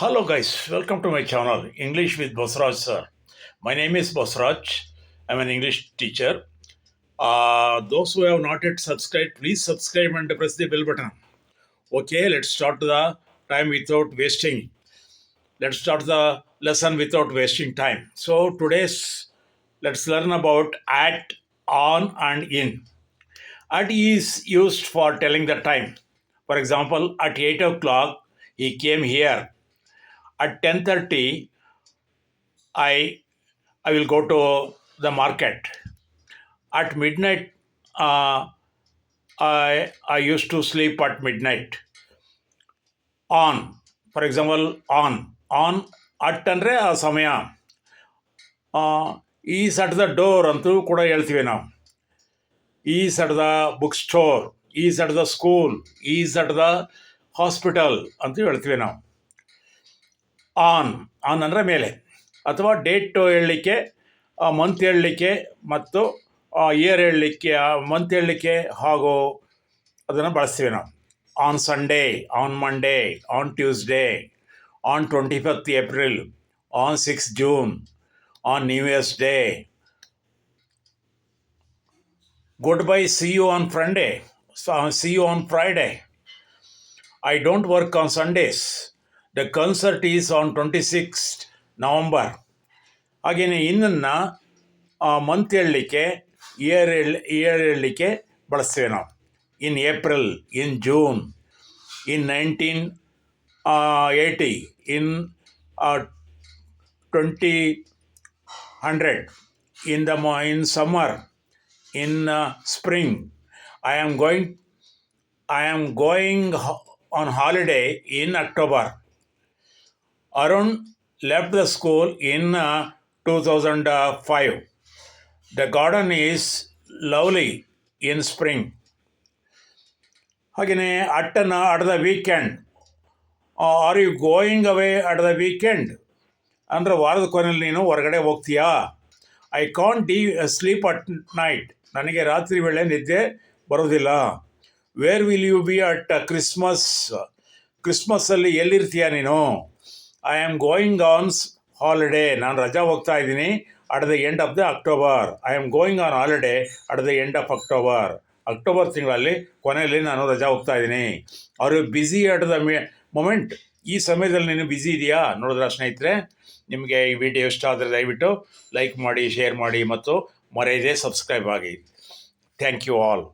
Hello guys, welcome to my channel English with Bosraj sir. My name is Bosraj. I'm an English teacher. Those who have not yet subscribed, please subscribe and press the bell button. Okay, let's start the time without wasting. Let's start the lesson without wasting time. So today's let's learn about at, on, and in. At is used for telling the time. For example, at 8 o'clock he came here. At 10:30 I I will go to the market. At midnight, I used to sleep at midnight. On, for example, on at ಅಂದರೆ ಆ ಸಮಯ. Is at the door ಅಂತೂ ಕೂಡ ಹೇಳ್ತೀವಿ ನಾವು. Is at the book store, is at the school, is at the hospital ಅಂತ ಹೇಳ್ತೀವಿ ನಾವು. ಆನ್ ಅಂದರೆ ಮೇಲೆ, ಅಥವಾ ಡೇಟ್ ಹೇಳಲಿಕ್ಕೆ, ಮಂತ್ ಹೇಳಲಿಕ್ಕೆ ಮತ್ತು ಇಯರ್ ಹೇಳಲಿಕ್ಕೆ, ಮಂತ್ ಹೇಳಲಿಕ್ಕೆ ಹಾಗೂ ಅದನ್ನು ಬಳಸ್ತೀವಿ ನಾವು. On Sunday, on Monday, on Tuesday, on 25th April, on 6th June, on New Year's Day. Goodbye, see you on Friday, see you on Friday. I don't work on Sundays. The concert is on 26th November. ಹಾಗೆಯೇ ಇನ್ನನ್ನು month ಹೇಳಲಿಕ್ಕೆ, year ಹೇಳಲಿಕ್ಕೆ ಬಳಸ್ತೇವೆ ನಾವು. ಇನ್ April, in June, in 1980, in 2000, in summer, in spring. I am going on holiday in October. Arun left the school in 2005. The garden is lovely in spring. ಹಾಗೆಯೇ ಅಟ್ಟನ್ನು at the weekend. Are you going away at the weekend ಅಂದರೆ ವಾರದ ಕೊನೆಯಲ್ಲಿ ನೀನು ಹೊರಗಡೆ ಹೋಗ್ತೀಯಾ. I can't sleep at night, ನನಗೆ ರಾತ್ರಿ ವೇಳೆ ನಿದ್ದೆ ಬರೋದಿಲ್ಲ. Where will you be at ಕ್ರಿಸ್ಮಸ್ಸಲ್ಲಿ ಎಲ್ಲಿರ್ತೀಯ ನೀನು. I am going on holiday, ನಾನು ರಜಾ ಹೋಗ್ತಾ ಇದ್ದೀನಿ at the end of the October. I am going on holiday at the end of October. October ತಿಂಗಳಲ್ಲಿ ಕೊನೆಯಲ್ಲಿ ನಾನು ರಜಾ ಹೋಗ್ತಾ ಇದ್ದೀನಿ. ಅವರು ಬ್ಯುಸಿ ಅಟ್ ದ ಮೊಮೆಂಟ್, ಈ ಸಮಯದಲ್ಲಿ ನೀನು ಬ್ಯುಸಿ ಇದೆಯಾ. ನೋಡಿದ್ರ ಸ್ನೇಹಿತರೆ, ನಿಮಗೆ ಈ ವಿಡಿಯೋ ಇಷ್ಟ ಆದರೆ ದಯವಿಟ್ಟು ಲೈಕ್ ಮಾಡಿ, ಶೇರ್ ಮಾಡಿ ಮತ್ತು ಮರೆಯದೇ ಸಬ್ಸ್ಕ್ರೈಬ್ ಆಗಿ. Thank you all.